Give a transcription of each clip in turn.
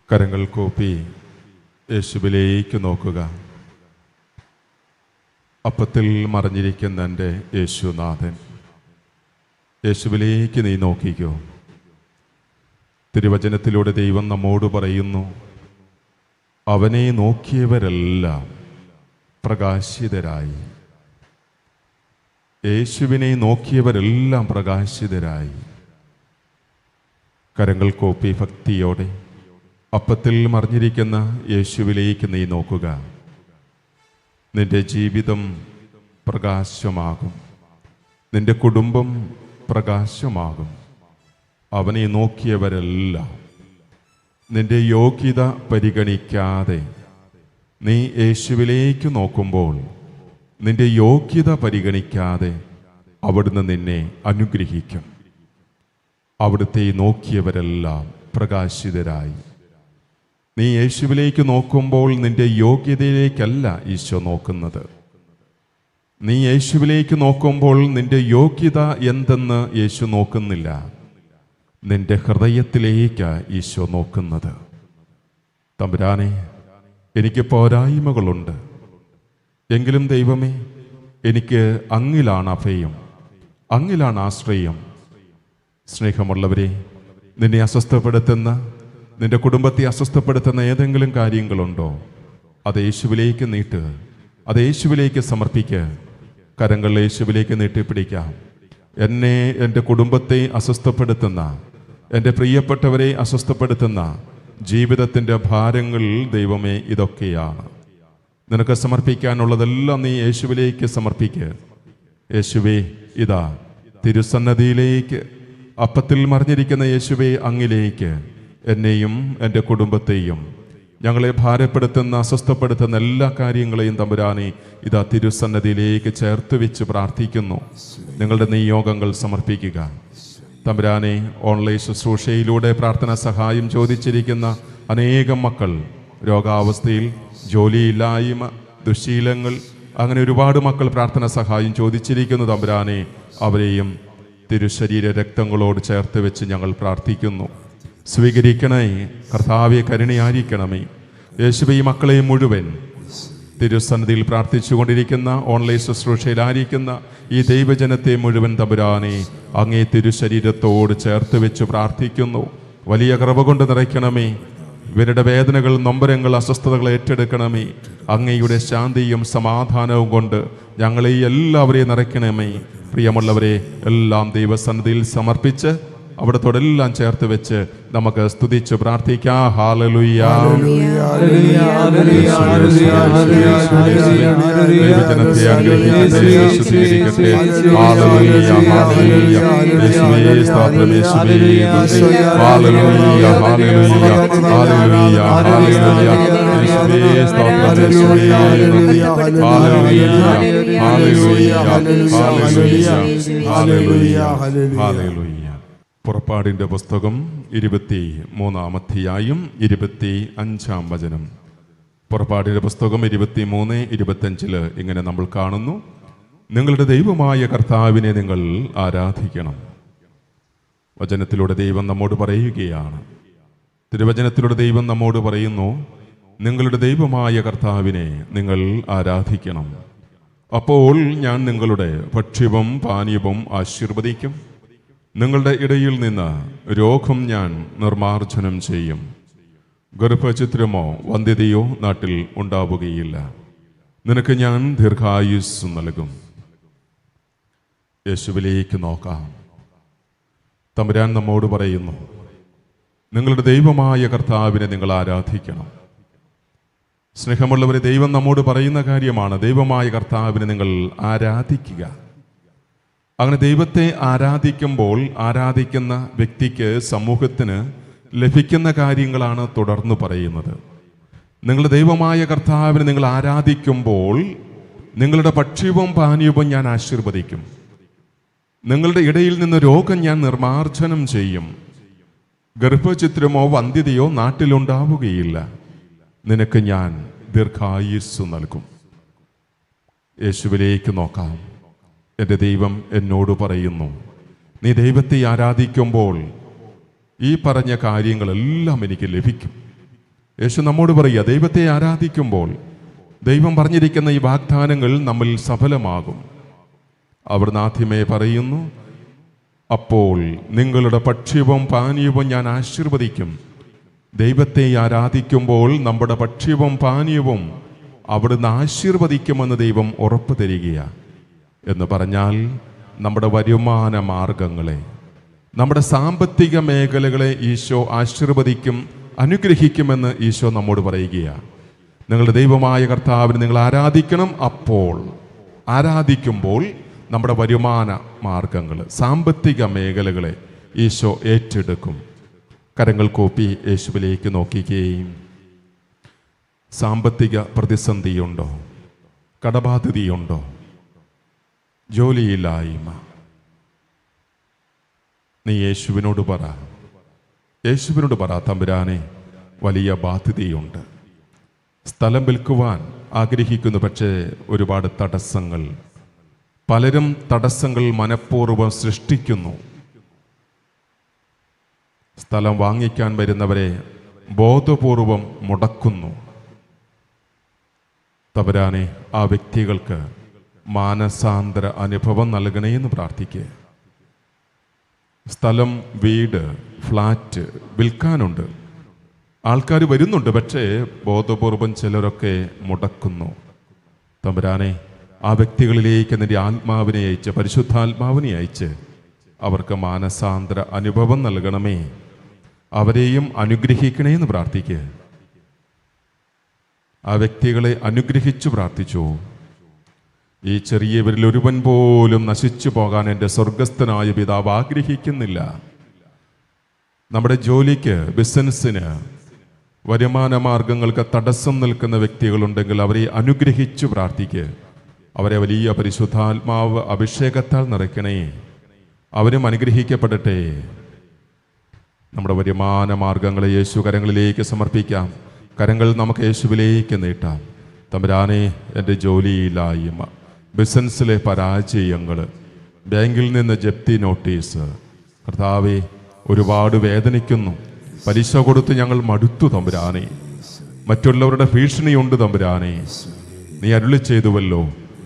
കരങ്ങൾ കൂപ്പി യേശുവിലേക്ക് നോക്കുക. അപ്പത്തിൽ മറഞ്ഞിരിക്കുന്ന എൻ്റെ യേശുനാഥൻ, യേശുവിലേക്ക് നീ നോക്കിക്കോ. തിരുവചനത്തിലൂടെ ദൈവം നമ്മോട് പറയുന്നു, അവനെ നോക്കിയവരെല്ലാം പ്രകാശിതരായി. യേശുവിനെ നോക്കിയവരെല്ലാം പ്രകാശിതരായി. കരങ്ങൾ കൂപ്പി ഭക്തിയോടെ അപ്പത്തിൽ മറിഞ്ഞിരിക്കുന്ന യേശുവിലേക്ക് നീ നോക്കുക. നിന്റെ ജീവിതം പ്രകാശമാകും, നിന്റെ കുടുംബം പ്രകാശമാകും. അവനെ നോക്കിയവരെല്ലാം നിന്റെ യോഗ്യത പരിഗണിക്കാതെ നീ യേശുവിലേക്ക് നോക്കുമ്പോൾ നിന്റെ യോഗ്യത പരിഗണിക്കാതെ അവിടുന്ന് നിന്നെ അനുഗ്രഹിക്കും. അവിടുത്തെ നോക്കിയവരെല്ലാം പ്രകാശിതരായി. നീ യേശുവിലേക്ക് നോക്കുമ്പോൾ നിന്റെ യോഗ്യതയിലേക്കല്ല ഈശോ നോക്കുന്നത്. നീ യേശുവിലേക്ക് നോക്കുമ്പോൾ നിന്റെ യോഗ്യത എന്തെന്ന് യേശു നോക്കുന്നില്ല. നിന്റെ ഹൃദയത്തിലേക്കാണ് ഈശോ നോക്കുന്നത്. തമ്പുരാനെ, എനിക്ക് പോരായ്മകളുണ്ട്, എങ്കിലും ദൈവമേ, എനിക്ക് അങ്ങിലാണ് അഭയം, അങ്ങിലാണ് ആശ്രയം. സ്നേഹമുള്ളവരെ, നിന്നെ അസ്വസ്ഥപ്പെടുത്തുന്ന, നിന്റെ കുടുംബത്തെ അസ്വസ്ഥപ്പെടുത്തുന്ന ഏതെങ്കിലും കാര്യങ്ങളുണ്ടോ? അത് യേശുവിലേക്ക് നീട്ട്, അത് യേശുവിലേക്ക് സമർപ്പിക്കുക. കരങ്ങൾ യേശുവിലേക്ക് നീട്ടിപ്പിടിക്കാം. എന്നെ, എൻ്റെ കുടുംബത്തെ അസ്വസ്ഥപ്പെടുത്തുന്ന, എൻ്റെ പ്രിയപ്പെട്ടവരെ അസ്വസ്ഥപ്പെടുത്തുന്ന ജീവിതത്തിൻ്റെ ഭാരങ്ങൾ ദൈവമേ ഇതൊക്കെയാണ്. നിനക്ക് സമർപ്പിക്കാനുള്ളതെല്ലാം നീ യേശുവിലേക്ക് സമർപ്പിക്കുക. യേശുവേ, ഇതാ തിരുസന്നതിയിലേക്ക്, അപ്പത്തിൽ മറിഞ്ഞിരിക്കുന്ന യേശുവേ, അങ്ങിലേക്ക് എന്നെയും എൻ്റെ കുടുംബത്തെയും, ഞങ്ങളെ ഭാരപ്പെടുത്തുന്ന, അസ്വസ്ഥപ്പെടുത്തുന്ന എല്ലാ കാര്യങ്ങളെയും തമ്പുരാനെ ഇതാ തിരുസന്നതിയിലേക്ക് ചേർത്ത് വെച്ച് പ്രാർത്ഥിക്കുന്നു. നിങ്ങളുടെ നിയോഗങ്ങൾ സമർപ്പിക്കുക. തമ്പുരാനെ, ഓൺലൈൻ ശുശ്രൂഷയിലൂടെ പ്രാർത്ഥന സഹായം ചോദിച്ചിരിക്കുന്ന അനേകം മക്കൾ, രോഗാവസ്ഥയിൽ, ജോലിയില്ലായ്മ, ദുശ്ശീലങ്ങൾ, അങ്ങനെ ഒരുപാട് മക്കൾ പ്രാർത്ഥന സഹായം ചോദിച്ചിരിക്കുന്നു. തമ്പുരാനെ, അവരെയും തിരുശരീര രക്തങ്ങളോട് ചേർത്ത് വെച്ച് ഞങ്ങൾ പ്രാർത്ഥിക്കുന്നു. സ്വീകരിക്കണേ കർത്താവെ, കരുണയായിരിക്കണമേ. യേശുവേ, ഈ മക്കളെ മുഴുവൻ തിരുസന്നിധിയിൽ പ്രാർത്ഥിച്ചുകൊണ്ടിരിക്കുന്ന, ഓൺലൈൻ ശുശ്രൂഷയിലായിരിക്കുന്ന ഈ ദൈവജനത്തെ മുഴുവൻ തമ്പുരാനെ അങ്ങേ തിരുശരീരത്തോട് ചേർത്ത് വെച്ച് പ്രാർത്ഥിക്കുന്നു. വലിയ കൃപ കൊണ്ട് നിറയ്ക്കണമേ. ഇവരുടെ വേദനകൾ, നൊമ്പരങ്ങൾ, അസ്വസ്ഥതകൾ ഏറ്റെടുക്കണമേ. അങ്ങയുടെ ശാന്തിയും സമാധാനവും കൊണ്ട് ഞങ്ങളെ എല്ലാവരെയും നിറയ്ക്കണമേ. പ്രിയമുള്ളവരെ, എല്ലാം ദൈവസന്നിധിയിൽ സമർപ്പിച്ച് അവിടത്തോടെല്ലാം ചേർത്ത് വെച്ച് നമുക്ക് സ്തുതിച്ച് പ്രാർത്ഥിക്കാം. ഹല്ലേലൂയ, ദൈവജനത്തെ അനുഗ്രഹിക്കട്ടെ, ശുദ്ധീകരിക്കട്ടെ. ഹല്ലേലൂയ, ഹല്ലേലൂയ, യേശുവേ സ്തോത്രം, യേശുവേ നന്ദി. ഹല്ലേലൂയ, ഹല്ലേലൂയ, ഹല്ലേലൂയ, ഹല്ലേലൂയ, യേശുവേ സ്തോത്രം, യേശുവേ നന്ദി. ഹല്ലേലൂയ, ഹല്ലേലൂയ, ഹല്ലേലൂയ, ഹല്ലേലൂയ, ഹല്ലേലൂയ. പുറപ്പാടിൻ്റെ പുസ്തകം 23-ാം അധ്യായം 25-ാം വചനം. പുറപ്പാടിൻ്റെ പുസ്തകം 23-25 ഇങ്ങനെ നമ്മൾ കാണുന്നു: നിങ്ങളുടെ ദൈവമായ കർത്താവിനെ നിങ്ങൾ ആരാധിക്കണം. വചനത്തിലൂടെ ദൈവം നമ്മോട് പറയുകയാണ്. തിരുവചനത്തിലൂടെ ദൈവം നമ്മോട് പറയുന്നു, നിങ്ങളുടെ ദൈവമായ കർത്താവിനെ നിങ്ങൾ ആരാധിക്കണം. അപ്പോൾ ഞാൻ നിങ്ങളുടെ ഭക്ഷ്യവും പാനീയവും ആശീർവദിക്കും. നിങ്ങളുടെ ഇടയിൽ നിന്ന് രോഗം ഞാൻ നിർമാർജനം ചെയ്യും. ഗർഭഛിദ്രമോ വന്ധ്യതയോ നാട്ടിൽ ഉണ്ടാവുകയില്ല. നിനക്ക് ഞാൻ ദീർഘായുസ് നൽകും. യേശുവിലേക്ക് നോക്കാം. തമ്പുരാൻ നമ്മോട് പറയുന്നു, നിങ്ങളുടെ ദൈവമായ കർത്താവിനെ നിങ്ങൾ ആരാധിക്കണം. സ്നേഹമുള്ളവരെ, ദൈവം നമ്മോട് പറയുന്ന കാര്യമാണ്, ദൈവമായ കർത്താവിനെ നിങ്ങൾ ആരാധിക്കുക. അങ്ങനെ ദൈവത്തെ ആരാധിക്കുമ്പോൾ ആരാധിക്കുന്ന വ്യക്തിക്ക്, സമൂഹത്തിന് ലഭിക്കുന്ന കാര്യങ്ങളാണ് തുടർന്ന് പറയുന്നത്. നിങ്ങളുടെ ദൈവമായ കർത്താവിനെ നിങ്ങൾ ആരാധിക്കുമ്പോൾ നിങ്ങളുടെ ഭക്ഷ്യവും പാനീയവും ഞാൻ ആശീർവദിക്കും. നിങ്ങളുടെ ഇടയിൽ നിന്ന് രോഗം ഞാൻ നിർമാർജനം ചെയ്യും. ഗർഭഛിദ്രമോ വന്ധ്യതയോ നാട്ടിലുണ്ടാവുകയില്ല. നിനക്ക് ഞാൻ ദീർഘായുസ് നൽകും. യേശുവിലേക്ക് നോക്കാം. എൻ്റെ ദൈവം എന്നോട് പറയുന്നു, നീ ദൈവത്തെ ആരാധിക്കുമ്പോൾ ഈ പറഞ്ഞ കാര്യങ്ങളെല്ലാം എനിക്ക് ലഭിക്കും. യേശു നമ്മോട് പറയുക, ദൈവത്തെ ആരാധിക്കുമ്പോൾ ദൈവം പറഞ്ഞിരിക്കുന്ന ഈ വാഗ്ദാനങ്ങൾ നമ്മിൽ സഫലമാകും. അവിടുന്ന് ആദ്യമേ പറയുന്നു, അപ്പോൾ നിങ്ങളുടെ ഭക്ഷ്യവും പാനീയവും ഞാൻ ആശീർവദിക്കും. ദൈവത്തെ ആരാധിക്കുമ്പോൾ നമ്മുടെ ഭക്ഷ്യവും പാനീയവും അവിടുന്ന് ആശീർവദിക്കുമെന്ന് ദൈവം ഉറപ്പ് തരികയാണ്. എന്ന് പറഞ്ഞാൽ നമ്മുടെ വരുമാന മാർഗങ്ങളെ, നമ്മുടെ സാമ്പത്തിക മേഖലകളെ ഈശോ ആശീർവദിക്കും, അനുഗ്രഹിക്കുമെന്ന് ഈശോ നമ്മോട് പറയുകയാണ്. നിങ്ങളുടെ ദൈവമായ കർത്താവിനെ നിങ്ങൾ ആരാധിക്കണം. അപ്പോൾ ആരാധിക്കുമ്പോൾ നമ്മുടെ വരുമാന മാർഗങ്ങൾ, സാമ്പത്തിക മേഖലകളെ ഈശോ ഏറ്റെടുക്കും. കരങ്ങൾ കൂപ്പി യേശുവിലേക്ക് നോക്കുകയും, സാമ്പത്തിക പ്രതിസന്ധിയുണ്ടോ? കടബാധ്യതയുണ്ടോ? ജോലിയില്ലായ്മ? നീ യേശുവിനോട് പറ, തമ്പുരാനെ, വലിയ ബാധ്യതയുണ്ട്. സ്ഥലം വിൽക്കുവാൻ ആഗ്രഹിക്കുന്നു, പക്ഷേ ഒരുപാട് തടസ്സങ്ങൾ. പലരും തടസ്സങ്ങൾ മനഃപൂർവ്വം സൃഷ്ടിക്കുന്നു. സ്ഥലം വാങ്ങിക്കാൻ വരുന്നവരെ ബോധപൂർവം മുടക്കുന്നു. തമ്പുരാനെ, ആ വ്യക്തികൾക്ക് മാനസാന്തര അനുഭവം നൽകണേ എന്ന് പ്രാർത്ഥിക്കുക. സ്ഥലം, വീട്, ഫ്ലാറ്റ് വിൽക്കാനുണ്ട്, ആൾക്കാർ വരുന്നുണ്ട്, പക്ഷേ ബോധപൂർവം ചിലരൊക്കെ മുടക്കുന്നു. തമ്പുരാനെ, ആ വ്യക്തികളിലേക്ക് നിന്റെ ആത്മാവിനെ അയച്ച്, പരിശുദ്ധാത്മാവിനെ അയച്ച് അവർക്ക് മാനസാന്തര അനുഭവം നൽകണമേ. അവരെയും അനുഗ്രഹിക്കണേ എന്ന് പ്രാർത്ഥിക്കുക. ആ വ്യക്തികളെ അനുഗ്രഹിച്ചു പ്രാർത്ഥിച്ചു. ഈ ചെറിയവരിൽ ഒരുവൻ പോലും നശിച്ചു പോകാൻ എൻ്റെ സ്വർഗസ്ഥനായ പിതാവ് ആഗ്രഹിക്കുന്നില്ല. നമ്മുടെ ജോലിക്ക്, ബിസിനസ്സിന്, വരുമാന മാർഗങ്ങൾക്ക് തടസ്സം നിൽക്കുന്ന വ്യക്തികളുണ്ടെങ്കിൽ അവരെ അനുഗ്രഹിച്ചു പ്രാർത്ഥിക്കുക. അവരെ വലിയ പരിശുദ്ധാത്മാവ് അഭിഷേകത്താൽ നിറയ്ക്കണേ. അവരും അനുഗ്രഹിക്കപ്പെടട്ടെ. നമ്മുടെ വരുമാന മാർഗങ്ങളെ യേശു കരങ്ങളിലേക്ക് സമർപ്പിക്കാം. കരങ്ങൾ നമുക്ക് യേശുവിലേക്ക് നീട്ടാം. തമ്പുരാനെ, എൻ്റെ ജോലിയില്ലായ്മ, ബിസിനസ്സിലെ പരാജയങ്ങൾ, ബാങ്കിൽ നിന്ന് ജപ്തി നോട്ടീസ്, കർത്താവേ, ഒരുപാട് വേദനിക്കുന്നു. പലിശ കൊടുത്ത് ഞങ്ങൾ മടുത്തു തമ്പുരാനെ. മറ്റുള്ളവരുടെ ഭീഷണിയുണ്ട് തമ്പുരാനെ. നീ അരുളി ചെയ്തുവല്ലോ,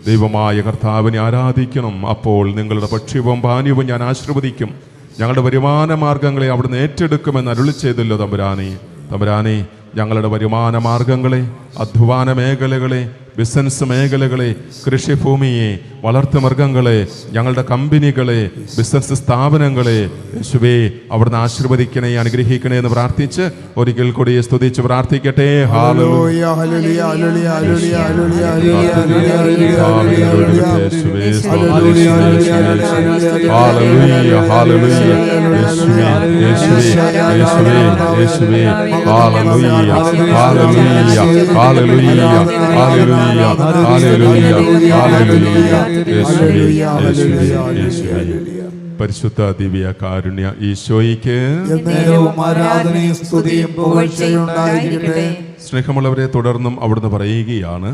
ദൈവമായ കർത്താവിനെ ആരാധിക്കണം. അപ്പോൾ നിങ്ങളുടെ ഭക്ഷ്യവും പാനീയവും ഞാൻ ആശീർവദിക്കും. ഞങ്ങളുടെ വരുമാന മാർഗങ്ങളെ അവിടുന്ന് ഏറ്റെടുക്കുമെന്ന് അരുളി ചെയ്തല്ലോ തമ്പുരാനെ, ഞങ്ങളുടെ വരുമാന മാർഗങ്ങളെ, അധ്വാന മേഖലകളെ, ബിസിനസ് മേഖലകളെ, കൃഷിഭൂമിയെ, വളർത്തുമൃഗങ്ങളെ, ഞങ്ങളുടെ കമ്പനികളെ, ബിസിനസ് സ്ഥാപനങ്ങളെ യേശുവേ അവിടുന്ന് ആശീർവദിക്കണേ, അനുഗ്രഹിക്കണേ എന്ന് പ്രാർത്ഥിച്ച് ഒരിക്കൽ കൂടി സ്തുതിച്ച് പ്രാർത്ഥിക്കട്ടെ. ഹല്ലേലൂയ, ഹല്ലേലൂയ, ഹല്ലേലൂയ, ഹല്ലേലൂയ, ഹല്ലേലൂയ, ഹല്ലേലൂയ, ഹല്ലേലൂയ, യേശുവേ ഹല്ലേലൂയ, ഹല്ലേലൂയ, ഹല്ലേലൂയ, യേശുവേ, യേശുവേ, യേശുവേ, യേശുവേ, ഹല്ലേലൂയ, ഹല്ലേലൂയ, ഹല്ലേലൂയ, ഹല്ലേലൂയ, പരിശുദ്ധ ദിവ്യ കാരുണ്യ ഈശോയ്ക്ക് ആരാധനയും സ്തുതിയും പുകഴ്ചയും ഉണ്ടായിരിക്കട്ടെ. സ്നേഹമുള്ളവരെ, തുടർന്നും അവിടുന്ന് പറയുകയാണ്,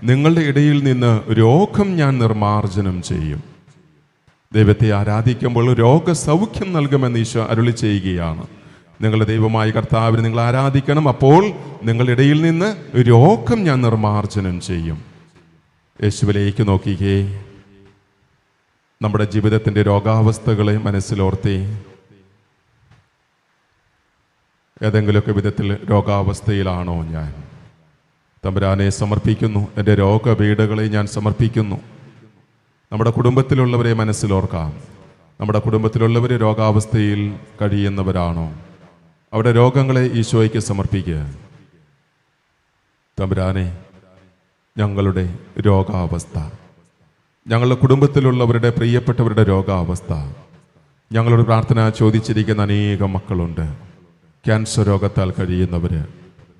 നിങ്ങളുടെ ഇടയിൽ നിന്ന് രോഗം ഞാൻ നിർമാർജനം ചെയ്യും. ദൈവത്തെ ആരാധിക്കുമ്പോൾ രോഗസൗഖ്യം നൽകുമെന്ന് ഈശോ അരുളി ചെയ്യുകയാണ്. നിങ്ങളുടെ ദൈവമായ കർത്താവിനെ നിങ്ങൾ ആരാധിക്കണം. അപ്പോൾ നിങ്ങളുടെ ഇടയിൽ നിന്ന് രോഗം ഞാൻ നിർമാർജനം ചെയ്യും. യേശുവിലേക്ക് നോക്കിക്കേ. നമ്മുടെ ജീവിതത്തിൻ്റെ രോഗാവസ്ഥകളെ മനസ്സിലോർത്തി. ഏതെങ്കിലുമൊക്കെ വിധത്തിൽ രോഗാവസ്ഥയിലാണോ ഞാൻ? തമ്പുരാനെ സമർപ്പിക്കുന്നു. എൻ്റെ രോഗപീഠകളെ ഞാൻ സമർപ്പിക്കുന്നു. നമ്മുടെ കുടുംബത്തിലുള്ളവരെ മനസ്സിലോർക്കാം. നമ്മുടെ കുടുംബത്തിലുള്ളവർ രോഗാവസ്ഥയിൽ കഴിയുന്നവരാണോ? അവിടെ രോഗങ്ങളെ ഈശോയ്ക്ക് സമർപ്പിക്കുക. തമ്പുരാനെ, ഞങ്ങളുടെ രോഗാവസ്ഥ, ഞങ്ങളുടെ കുടുംബത്തിലുള്ളവരുടെ പ്രിയപ്പെട്ടവരുടെ രോഗാവസ്ഥ, ഞങ്ങളോട് പ്രാർത്ഥന ചോദിച്ചിരിക്കുന്ന അനേകം മക്കളുണ്ട്. ക്യാൻസർ രോഗത്താൽ കഴിയുന്നവർ,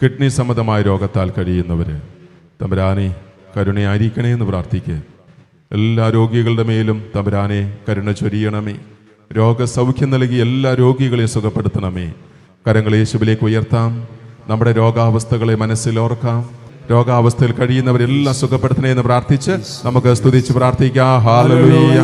കിഡ്നി സംബന്ധമായ രോഗത്താൽ കഴിയുന്നവർ, തമ്പുരാനെ കരുണയായിരിക്കണേ എന്ന് പ്രാർത്ഥിക്കുക. എല്ലാ രോഗികളുടെ മേലും തമ്പുരാനെ കരുണ ചൊരിയണമേ. രോഗസൗഖ്യം നൽകി എല്ലാ രോഗികളെയും സുഖപ്പെടുത്തണമേ. കരങ്ങൾ യേശുവിലേക്ക് ഉയർത്താം. നമ്മുടെ രോഗാവസ്ഥകളെ മനസ്സിലോർക്കാം. രോഗാവസ്ഥയിൽ കഴിയുന്നവരെല്ലാം സുഖപ്പെടുത്തണേ എന്ന് പ്രാർത്ഥിച്ച് നമുക്ക് സ്തുതിച്ച് പ്രാർത്ഥിക്കാം. ഹല്ലേലൂയ,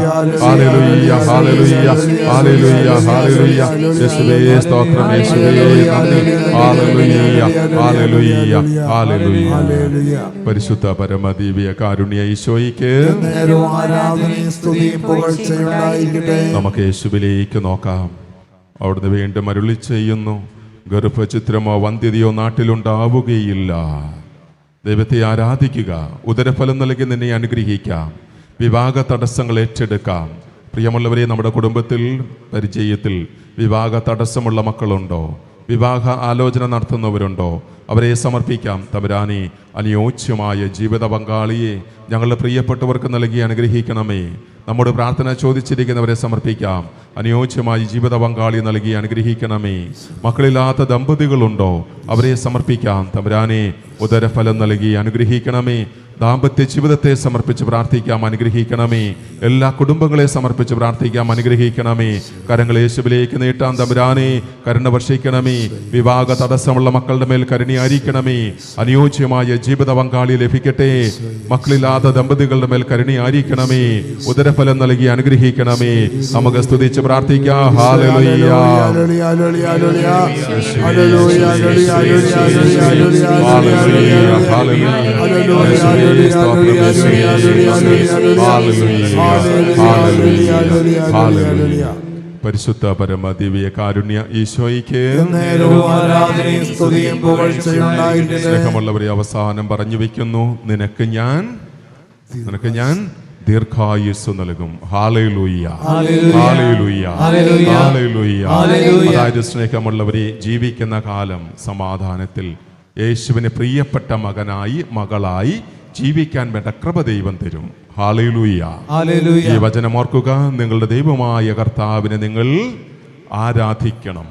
ഹല്ലേലൂയ, ഹല്ലേലൂയ, ഹല്ലേലൂയ, ഹല്ലേലൂയ. യേശുവേ സ്തോത്രം, യേശുവേ നന്ദി. ഹല്ലേലൂയ, ഹല്ലേലൂയ, ഹല്ലേലൂയ. പരിശുദ്ധ പരമദിവ്യ കാരുണ്യ ഈശോയ്ക്ക് നമുക്ക് യേശുവിലേക്ക് നോക്കാം. അവിടുന്ന് വീണ്ടും അരുളി ചെയ്യുന്നു, ഗർഭചിത്രമോ വന്ധ്യതയോ നാട്ടിലുണ്ടാവുകയില്ല. ദൈവത്തെ ആരാധിക്കുക, ഉദരഫലം നൽകി നിന്നെ അനുഗ്രഹിക്കാം, വിവാഹ തടസ്സങ്ങൾ ഏറ്റെടുക്കാം. പ്രിയമുള്ളവരെ, നമ്മുടെ കുടുംബത്തിൽ പരിചയത്തിൽ വിവാഹ തടസ്സമുള്ള മക്കളുണ്ടോ? വിവാഹ ആലോചന നടത്തുന്നവരുണ്ടോ? അവരെ സമർപ്പിക്കാം. തമ്പുരാനെ, അനുയോജ്യമായ ജീവിത പങ്കാളിയെ ഞങ്ങളുടെ പ്രിയപ്പെട്ടവർക്ക് നൽകി അനുഗ്രഹിക്കണമേ. നമ്മുടെ പ്രാർത്ഥന ചോദിച്ചിരിക്കുന്നവരെ സമർപ്പിക്കാം. അനുയോജ്യമായി ജീവിത പങ്കാളി നൽകി അനുഗ്രഹിക്കണമേ. മക്കളില്ലാത്ത ദമ്പതികളുണ്ടോ? അവരെ സമർപ്പിക്കാം. തമ്പുരാനെ, ഉദരഫലം നൽകി അനുഗ്രഹിക്കണമേ. ദാമ്പത്യ ജീവിതത്തെ സമർപ്പിച്ച് പ്രാർത്ഥിക്കാം, അനുഗ്രഹിക്കണമേ. എല്ലാ കുടുംബങ്ങളെ സമർപ്പിച്ച് പ്രാർത്ഥിക്കാം, അനുഗ്രഹിക്കണമേ. കരങ്ങൾ യേശുവിലേക്ക് നീട്ടാൻ തമ്പുരാനെ, കരുണ വർഷിക്കണമേ. വിവാഹ തടസ്സമുള്ള മക്കളുടെ മേൽ കരുണയായിരിക്കണമേ. അനുയോജ്യമായ ജീവിത പങ്കാളി ലഭിക്കട്ടെ. മക്കളില്ലാത്ത ദമ്പതികളുടെ മേൽ കരുണയായിരിക്കണമേ. ഉദരഫലം നൽകി അനുഗ്രഹിക്കണമേ. നമുക്ക് സ്തുതിച്ച് പ്രാർത്ഥിക്കാം. ഹല്ലേലൂയ, പരിശുദ്ധ പരമ ദിവ്യ കാരുണ്യ ഈശോയ്ക്ക് സ്നേഹമുള്ളവരെ, അവസാനം പറഞ്ഞു വെക്കുന്നു, നിനക്ക് ഞാൻ ദീർഘായുസ് നൽകും. ഹല്ലേലൂയ, ഹല്ലേലൂയ, ഹല്ലേലൂയ. അതായത് സ്നേഹമുള്ളവരെ, ജീവിക്കുന്ന കാലം സമാധാനത്തിൽ യേശുവിന് പ്രിയപ്പെട്ട മകനായി മകളായി ജീവിക്കാൻ വേണ്ട കൃപ ദൈവം തരും. ഹല്ലേലൂയ. ഈ വചനം ഓർക്കുക, നിങ്ങളുടെ ദൈവമായ കർത്താവിനെ നിങ്ങൾ ആരാധിക്കണം.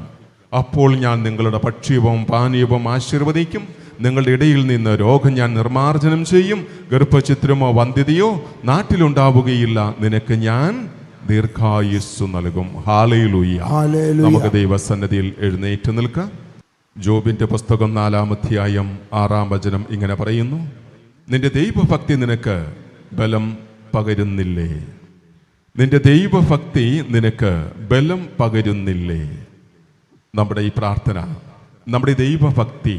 അപ്പോൾ ഞാൻ നിങ്ങളുടെ ഭക്ഷ്യവും പാനീയവും ആശീർവദിക്കും. നിങ്ങളുടെ ഇടയിൽ നിന്ന് രോഗം ഞാൻ നിർമ്മാർജ്ജനം ചെയ്യും. ഗർഭചിത്രമോ വന്ധ്യതയോ നാട്ടിലുണ്ടാവുകയില്ല. നിനക്ക് ഞാൻ ദീർഘായുസ്സു നൽകും. ഹല്ലേലൂയ. നമുക്ക് ദൈവസന്നിധിയിൽ എഴുന്നേറ്റ് നിൽക്കാം. ജോബിന്റെ പുസ്തകം 4-ാം അധ്യായം 6-ാം വചനം ഇങ്ങനെ പറയുന്നു, നിന്റെ ദൈവഭക്തി നിനക്ക് ബലം പകരുന്നില്ലേ? നിന്റെ ദൈവഭക്തി നിനക്ക് ബലം പകരുന്നില്ലേ? നമ്മുടെ ഈ പ്രാർത്ഥന, നമ്മുടെ ദൈവഭക്തി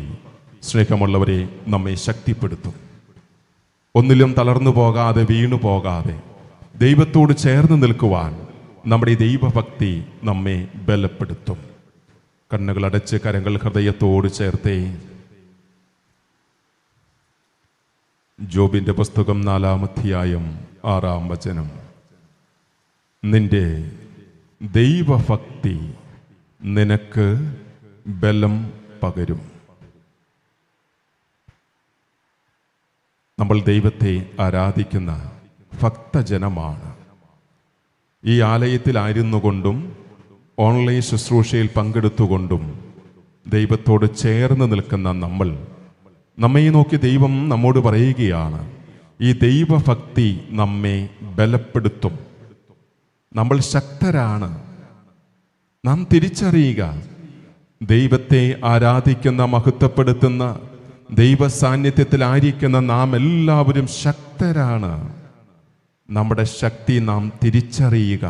സ്നേഹമുള്ളവരെ നമ്മെ ശക്തിപ്പെടുത്തും. ഒന്നിലും തളർന്നു പോകാതെ, വീണു പോകാതെ ദൈവത്തോട് ചേർന്ന് നിൽക്കുവാൻ നമ്മുടെ ഈ ദൈവഭക്തി നമ്മെ ബലപ്പെടുത്തും. കണ്ണുകൾ അടച്ച് കരങ്ങൾ ഹൃദയത്തോട് ചേർത്തേ. ജോബിന്റെ പുസ്തകം 4-ാം അധ്യായം 6-ാം വചനം, നിന്റെ ദൈവഭക്തി നിനക്ക് ബലം പകരും. നമ്മൾ ദൈവത്തെ ആരാധിക്കുന്ന ഭക്തജനമാണ്. ഈ ആലയത്തിലായിരുന്നു കൊണ്ടും ഓൺലൈൻ ശുശ്രൂഷയിൽ പങ്കെടുത്തുകൊണ്ടും ദൈവത്തോട് ചേർന്ന് നിൽക്കുന്ന നമ്മെ നോക്കി ദൈവം നമ്മോട് പറയുകയാണ്, ഈ ദൈവഭക്തി നമ്മെ ബലപ്പെടുത്തും. നമ്മൾ ശക്തരാണ്. നാം തിരിച്ചറിയുക, ദൈവത്തെ ആരാധിക്കുന്ന, മഹത്വപ്പെടുത്തുന്ന, ദൈവ സാന്നിധ്യത്തിലായിരിക്കുന്ന നാം എല്ലാവരും ശക്തരാണ്. നമ്മുടെ ശക്തി നാം തിരിച്ചറിയുക.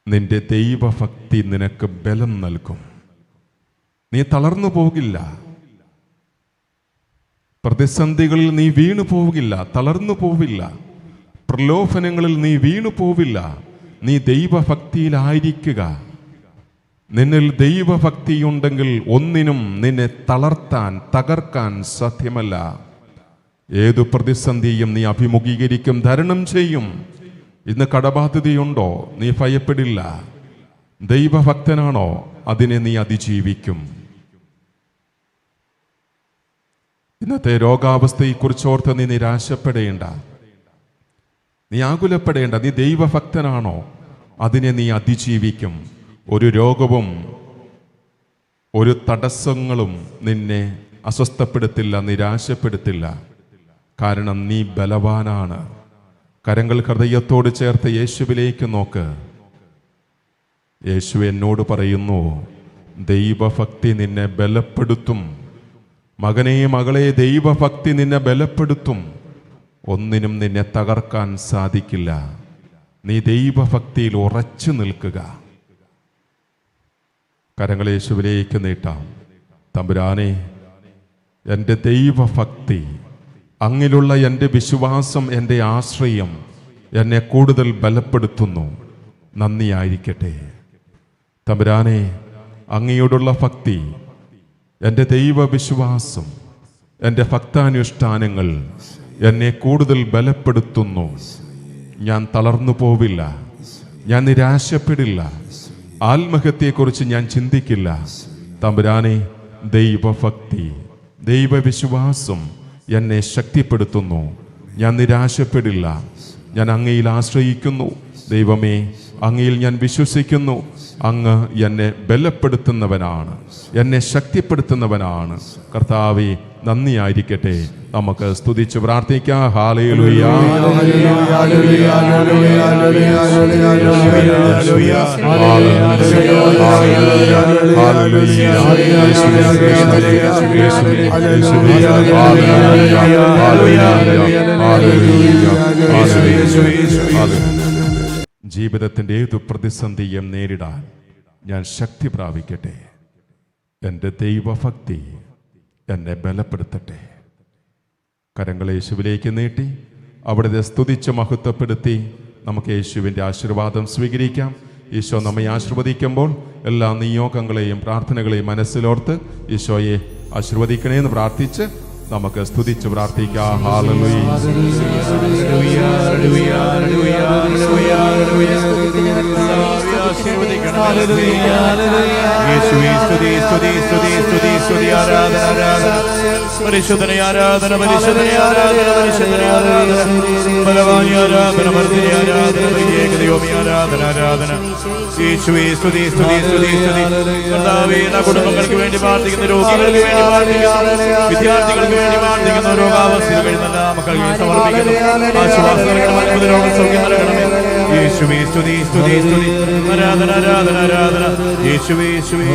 നിന്റെ ദൈവഭക്തി നിനക്ക് ബലം നൽകും. നീ തളർന്നു പോകില്ല. പ്രതിസന്ധികളിൽ നീ വീണു പോവില്ല, തളർന്നു പോവില്ല. പ്രലോഭനങ്ങളിൽ നീ വീണു പോവില്ല. നീ ദൈവഭക്തിയിലായിരിക്കുക. നിന്നിൽ ദൈവഭക്തിയുണ്ടെങ്കിൽ ഒന്നിനും നിന്നെ തകർക്കാൻ സാധ്യമല്ല. ഏതു പ്രതിസന്ധിയും നീ അഭിമുഖീകരിക്കും, തരണം ചെയ്യും. ഇന്ന് കടബാധ്യതയുണ്ടോ? നീ ഭയപ്പെടില്ല. ദൈവഭക്തനാണോ? അതിനെ നീ അതിജീവിക്കും. ഇന്നത്തെ രോഗാവസ്ഥയെക്കുറിച്ചോർത്ത് നീ നിരാശപ്പെടേണ്ട, നീ ആകുലപ്പെടേണ്ട. നീ ദൈവഭക്തനാണോ? അതിനെ നീ അതിജീവിക്കും. ഒരു രോഗവും ഒരു തടസ്സങ്ങളും നിന്നെ അസ്വസ്ഥപ്പെടുത്തില്ല, നിരാശപ്പെടുത്തില്ല. കാരണം നീ ബലവാനാണ്. കരങ്ങൾ ഹൃദയത്തോട് ചേർത്ത് യേശുവിലേക്ക് നോക്ക്. യേശു എന്നോട് പറയുന്നു, ദൈവഭക്തി നിന്നെ ബലപ്പെടുത്തും. മകനെ, മകളെ, ദൈവഭക്തി നിന്നെ ബലപ്പെടുത്തും. ഒന്നിനും നിന്നെ തകർക്കാൻ സാധിക്കില്ല. നീ ദൈവഭക്തിയിൽ ഉറച്ചു നിൽക്കുക. കരങ്ങൾ യേശുവിലേക്ക് നീട്ടാം. തമ്പുരാനെ, എൻ്റെ ദൈവഭക്തി, അങ്ങിലുള്ള എൻ്റെ വിശ്വാസം, എൻ്റെ ആശ്രയം എന്നെ കൂടുതൽ ബലപ്പെടുത്തുന്നു. നന്ദിയായിരിക്കട്ടെ. തമ്പുരാനെ, അങ്ങയോടുള്ള ഭക്തി, എൻ്റെ ദൈവവിശ്വാസം, എൻ്റെ ഭക്താനുഷ്ഠാനങ്ങൾ എന്നെ കൂടുതൽ ബലപ്പെടുത്തുന്നു. ഞാൻ തളർന്നു പോവില്ല, ഞാൻ നിരാശപ്പെടില്ല, ആത്മഹത്യയെക്കുറിച്ച് ഞാൻ ചിന്തിക്കില്ല. തമ്പുരാനെ, ദൈവഭക്തി, ദൈവവിശ്വാസം എന്നെ ശക്തിപ്പെടുത്തുന്നു. ഞാൻ നിരാശപ്പെടില്ല. ഞാൻ അങ്ങയിൽ ആശ്രയിക്കുന്നു. ദൈവമേ, അങ്ങയിൽ ഞാൻ വിശ്വസിക്കുന്നു. അങ്ങ് എന്നെ ബലപ്പെടുത്തുന്നവനാണ്, എന്നെ ശക്തിപ്പെടുത്തുന്നവനാണ്. കർത്താവേ, നന്ദിയായിരിക്കട്ടെ. നമുക്ക് സ്തുതിച്ച് പ്രാർത്ഥിക്കാം. ഹല്ലേലൂയ, ജീവിതത്തിൻ്റെ ഏതു പ്രതിസന്ധിയും നേരിടാൻ ഞാൻ ശക്തി പ്രാപിക്കട്ടെ. എൻ്റെ ദൈവഭക്തി എന്നെ ബലപ്പെടുത്തട്ടെ. കരങ്ങളെ യേശുവിലേക്ക് നീട്ടി അവിടുത്തെ സ്തുതിച്ച് മഹത്വപ്പെടുത്തി നമുക്ക് യേശുവിൻ്റെ ആശീർവാദം സ്വീകരിക്കാം. ഈശോ നമ്മെ ആശീർവദിക്കുമ്പോൾ എല്ലാ നിയോഗങ്ങളെയും പ്രാർത്ഥനകളെയും മനസ്സിലോർത്ത് ഈശോയെ ആശീർവദിക്കണേ എന്ന് പ്രാർത്ഥിച്ച് നമുക്ക് സ്തുതിച്ച് പ്രാർത്ഥിക്കാം. ഹല്ലേലൂയ. പരിശുദ്ധനെ ആരാധന, പരിശുദ്ധനെ ആരാധന, പരിശുദ്ധനെ ആരാധന, ബലവാനി ആരാധന, മർദ്ദിനി ആരാധന, ഏകദൈവമേ ആരാധന, ആരാധന. യേശുവേ സ്തുതി, സ്തുതി, സ്തുതി, സ്തുതി. കർത്താവേ, കുടുംബങ്ങൾക്ക് വേണ്ടി പ്രാർത്ഥിക്കുന്ന, രോഗികൾക്ക് വേണ്ടി പ്രാർത്ഥിക്കുന്നു, വിദ്യാർത്ഥികൾക്ക് വേണ്ടി പ്രാർത്ഥിക്കുന്നു, രോഗാവസ്ഥയിൽ കഴിയുന്ന എല്ലാ മക്കൾക്കും സമർപ്പിക്കുന്നു. ആശ്വാസം നൽകണം, അത്ഭുത രോഗസൗഖ്യം നൽകണമേ. യേശുവേ സ്തുതി, സ്തുതി, സ്തുതി. ആരാധന, ആരാധന, ആരാധന. യേശുവേ, യേശുവേ.